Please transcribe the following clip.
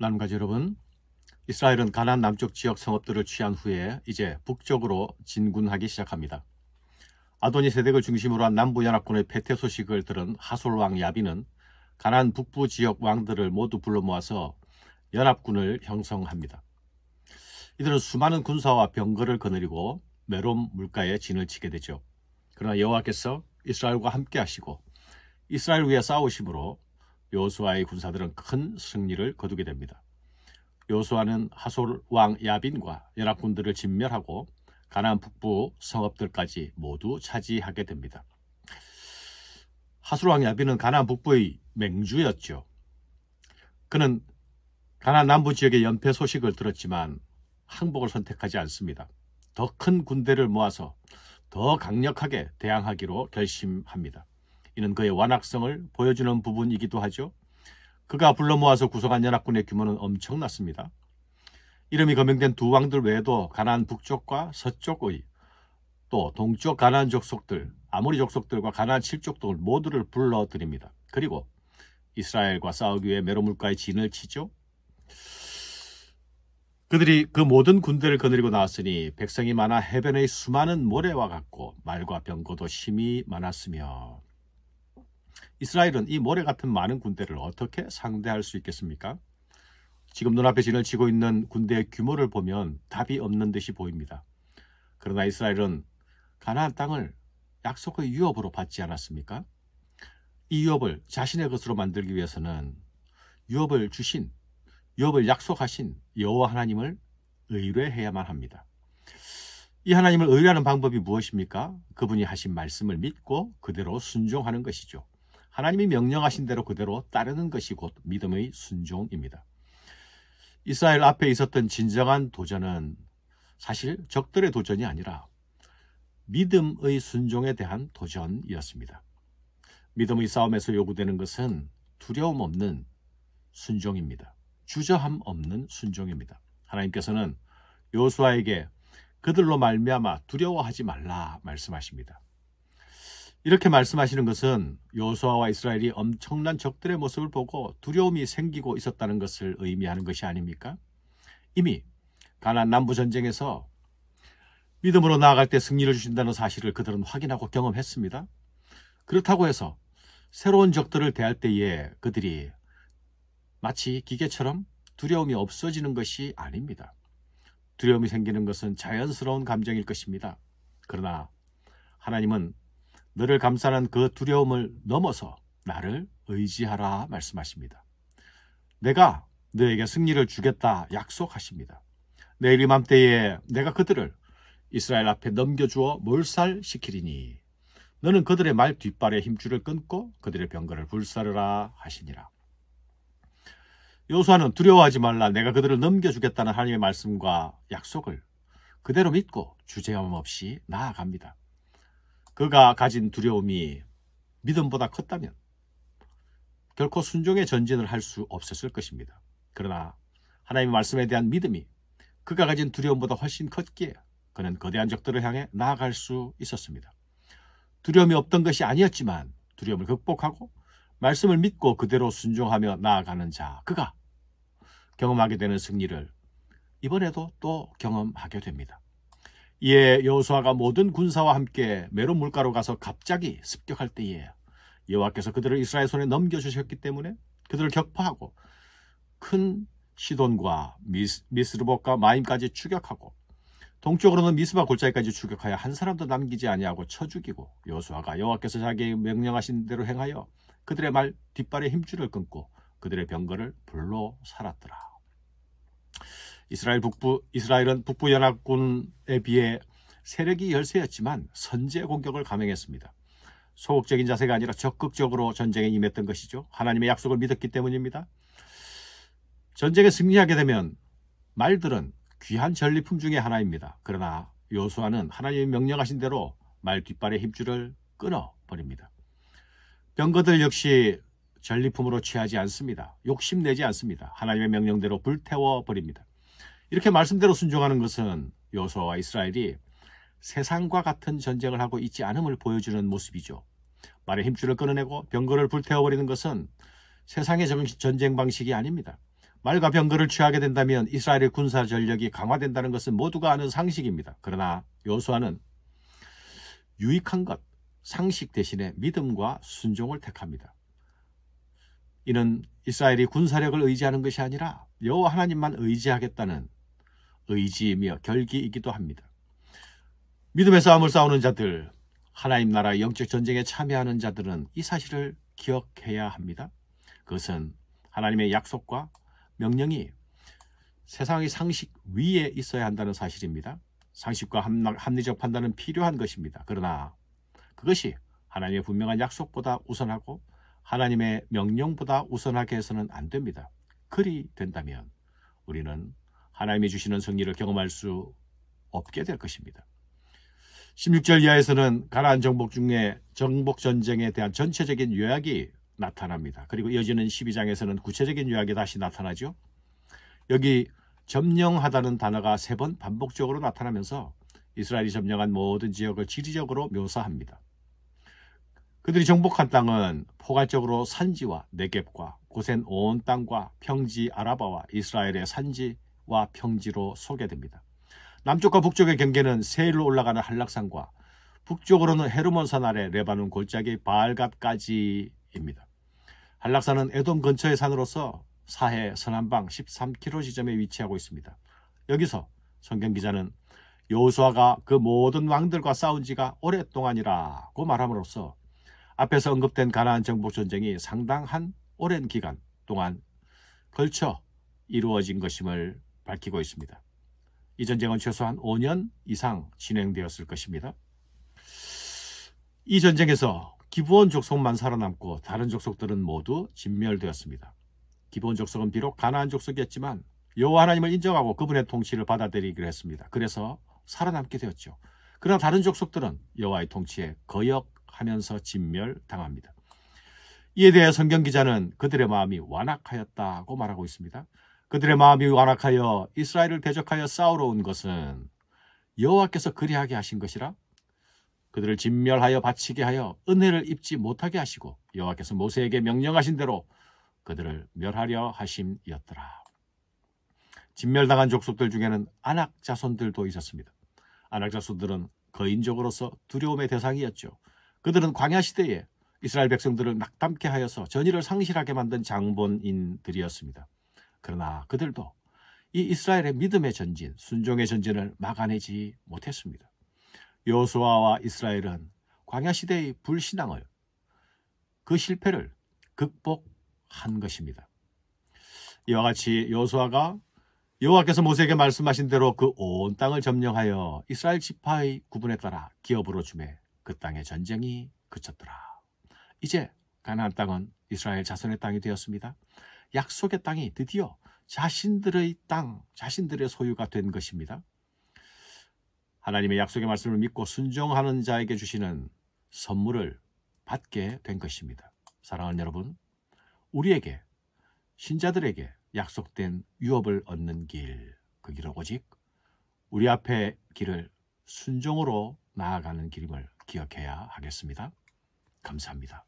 나눔가족 여러분, 이스라엘은 가나안 남쪽 지역 성읍들을 취한 후에 이제 북쪽으로 진군하기 시작합니다. 아도니세덱을 중심으로 한 남부 연합군의 패퇴 소식을 들은 하솔 왕 야빈은 가나안 북부 지역 왕들을 모두 불러 모아서 연합군을 형성합니다. 이들은 수많은 군사와 병거를 거느리고 메롬 물가에 진을 치게 되죠. 그러나 여호와께서 이스라엘과 함께 하시고 이스라엘 위에 싸우심으로 여호수아의 군사들은 큰 승리를 거두게 됩니다. 여호수아는 하솔 왕 야빈과 연합군들을 진멸하고 가나안 북부 성읍들까지 모두 차지하게 됩니다. 하솔 왕 야빈은 가나안 북부의 맹주였죠. 그는 가나안 남부 지역의 연패 소식을 들었지만 항복을 선택하지 않습니다. 더 큰 군대를 모아서 더 강력하게 대항하기로 결심합니다. 이는 그의 완악성을 보여주는 부분이기도 하죠. 그가 불러 모아서 구성한 연합군의 규모는 엄청났습니다. 이름이 거명된 두 왕들 외에도 가나안 북쪽과 서쪽의 또 동쪽 가나안 족속들, 아모리 족속들과 가나안 칠족들 모두를 불러들입니다. 그리고 이스라엘과 싸우기 위해 메로 물가에 진을 치죠. 그들이 그 모든 군대를 거느리고 나왔으니 백성이 많아 해변의 수많은 모래와 같고 말과 병거도 심히 많았으며, 이스라엘은 이 모래 같은 많은 군대를 어떻게 상대할 수 있겠습니까? 지금 눈앞에 진을 치고 있는 군대의 규모를 보면 답이 없는 듯이 보입니다. 그러나 이스라엘은 가나안 땅을 약속의 유업으로 받지 않았습니까? 이 유업을 자신의 것으로 만들기 위해서는 유업을 주신, 유업을 약속하신 여호와 하나님을 의뢰해야만 합니다. 이 하나님을 의뢰하는 방법이 무엇입니까? 그분이 하신 말씀을 믿고 그대로 순종하는 것이죠. 하나님이 명령하신 대로 그대로 따르는 것이 곧 믿음의 순종입니다. 이스라엘 앞에 있었던 진정한 도전은 사실 적들의 도전이 아니라 믿음의 순종에 대한 도전이었습니다. 믿음의 싸움에서 요구되는 것은 두려움 없는 순종입니다. 주저함 없는 순종입니다. 하나님께서는 여호수아에게 그들로 말미암아 두려워하지 말라 말씀하십니다. 이렇게 말씀하시는 것은 여호수아와 이스라엘이 엄청난 적들의 모습을 보고 두려움이 생기고 있었다는 것을 의미하는 것이 아닙니까? 이미 가나안 남부 전쟁에서 믿음으로 나아갈 때 승리를 주신다는 사실을 그들은 확인하고 경험했습니다. 그렇다고 해서 새로운 적들을 대할 때에 그들이 마치 기계처럼 두려움이 없어지는 것이 아닙니다. 두려움이 생기는 것은 자연스러운 감정일 것입니다. 그러나 하나님은 너를 감싸는 그 두려움을 넘어서 나를 의지하라 말씀하십니다. 내가 너에게 승리를 주겠다 약속하십니다. 내일 이맘때에 내가 그들을 이스라엘 앞에 넘겨주어 몰살시키리니 너는 그들의 말 뒷발에 힘줄을 끊고 그들의 병거를 불사르라 하시니라. 여호수아는 두려워하지 말라, 내가 그들을 넘겨주겠다는 하나님의 말씀과 약속을 그대로 믿고 주저함 없이 나아갑니다. 그가 가진 두려움이 믿음보다 컸다면 결코 순종의 전진을 할 수 없었을 것입니다. 그러나 하나님의 말씀에 대한 믿음이 그가 가진 두려움보다 훨씬 컸기에 그는 거대한 적들을 향해 나아갈 수 있었습니다. 두려움이 없던 것이 아니었지만 두려움을 극복하고 말씀을 믿고 그대로 순종하며 나아가는 자, 그가 경험하게 되는 승리를 이번에도 또 경험하게 됩니다. 이에 여호수아가 모든 군사와 함께 메론 물가로 가서 갑자기 습격할 때에 여호와께서 그들을 이스라엘 손에 넘겨주셨기 때문에 그들을 격파하고 큰 시돈과 미스르봇과 마임까지 추격하고 동쪽으로는 미스바 골짜기까지 추격하여 한 사람도 남기지 아니하고 쳐 죽이고, 여호수아가 여호와께서 자기에게 명령하신 대로 행하여 그들의 말 뒷발에 힘줄을 끊고 그들의 병거를 불로 살았더라. 이스라엘은 북부 연합군에 비해 세력이 열세였지만 선제 공격을 감행했습니다. 소극적인 자세가 아니라 적극적으로 전쟁에 임했던 것이죠. 하나님의 약속을 믿었기 때문입니다. 전쟁에 승리하게 되면 말들은 귀한 전리품 중에 하나입니다. 그러나 여호수아는 하나님이 명령하신 대로 말 뒷발의 힘줄을 끊어버립니다. 병거들 역시 전리품으로 취하지 않습니다. 욕심내지 않습니다. 하나님의 명령대로 불태워버립니다. 이렇게 말씀대로 순종하는 것은 여호수아와 이스라엘이 세상과 같은 전쟁을 하고 있지 않음을 보여주는 모습이죠. 말의 힘줄을 끊어내고 병거를 불태워버리는 것은 세상의 전쟁 방식이 아닙니다. 말과 병거를 취하게 된다면 이스라엘의 군사 전력이 강화된다는 것은 모두가 아는 상식입니다. 그러나 여호수아는 유익한 것, 상식 대신에 믿음과 순종을 택합니다. 이는 이스라엘이 군사력을 의지하는 것이 아니라 여호와 하나님만 의지하겠다는 의지이며 결기이기도 합니다. 믿음의 싸움을 싸우는 자들, 하나님 나라의 영적 전쟁에 참여하는 자들은 이 사실을 기억해야 합니다. 그것은 하나님의 약속과 명령이 세상의 상식 위에 있어야 한다는 사실입니다. 상식과 합리적 판단은 필요한 것입니다. 그러나 그것이 하나님의 분명한 약속보다 우선하고 하나님의 명령보다 우선하게 해서는 안 됩니다. 그리 된다면 우리는 하나님이 주시는 승리를 경험할 수 없게 될 것입니다. 16절 이하에서는 가나안 정복 중에 정복 전쟁에 대한 전체적인 요약이 나타납니다. 그리고 이어지는 12장에서는 구체적인 요약이 다시 나타나죠. 여기 점령하다는 단어가 3번 반복적으로 나타나면서 이스라엘이 점령한 모든 지역을 지리적으로 묘사합니다. 그들이 정복한 땅은 포괄적으로 산지와 네겝과 고센 온 땅과 평지 아라바와 이스라엘의 산지와 평지로 소개됩니다. 남쪽과 북쪽의 경계는 세일로 올라가는 한락산과 북쪽으로는 헤르몬산 아래 레바논 골짜기 바알갓까지입니다. 한락산은 에돔 근처의 산으로서 사해 서남방 13km 지점에 위치하고 있습니다. 여기서 성경 기자는 여호수아가 그 모든 왕들과 싸운 지가 오랫동안이라고 말함으로써 앞에서 언급된 가나안 정복 전쟁이 상당한 오랜 기간 동안 걸쳐 이루어진 것임을 밝히고 있습니다. 이 전쟁은 최소한 5년 이상 진행되었을 것입니다. 이 전쟁에서 기브온 족속만 살아남고 다른 족속들은 모두 진멸되었습니다. 기브온 족속은 비록 가나안 족속이었지만 여호와 하나님을 인정하고 그분의 통치를 받아들이기로 했습니다. 그래서 살아남게 되었죠. 그러나 다른 족속들은 여호와의 통치에 거역하면서 진멸당합니다. 이에 대해 성경 기자는 그들의 마음이 완악하였다고 말하고 있습니다. 그들의 마음이 완악하여 이스라엘을 대적하여 싸우러 온 것은 여호와께서 그리하게 하신 것이라 그들을 진멸하여 바치게 하여 은혜를 입지 못하게 하시고 여호와께서 모세에게 명령하신 대로 그들을 멸하려 하심이었더라. 진멸당한 족속들 중에는 아낙 자손들도 있었습니다. 아낙 자손들은 거인족으로서 두려움의 대상이었죠. 그들은 광야 시대에 이스라엘 백성들을 낙담케 하여서 전의를 상실하게 만든 장본인들이었습니다. 그러나 그들도 이 이스라엘의 믿음의 전진, 순종의 전진을 막아내지 못했습니다. 여호수아와 이스라엘은 광야 시대의 불신앙을, 그 실패를 극복한 것입니다. 이와 같이 여호수아가 여호와께서 모세에게 말씀하신 대로 그 온 땅을 점령하여 이스라엘 지파의 구분에 따라 기업으로 주매 그 땅의 전쟁이 그쳤더라. 이제 가나안 땅은 이스라엘 자손의 땅이 되었습니다. 약속의 땅이 드디어 자신들의 땅, 자신들의 소유가 된 것입니다. 하나님의 약속의 말씀을 믿고 순종하는 자에게 주시는 선물을 받게 된 것입니다. 사랑하는 여러분, 우리에게, 신자들에게 약속된 유업을 얻는 길, 그 길은 오직 우리 앞에 길을 순종으로 나아가는 길임을 기억해야 하겠습니다. 감사합니다.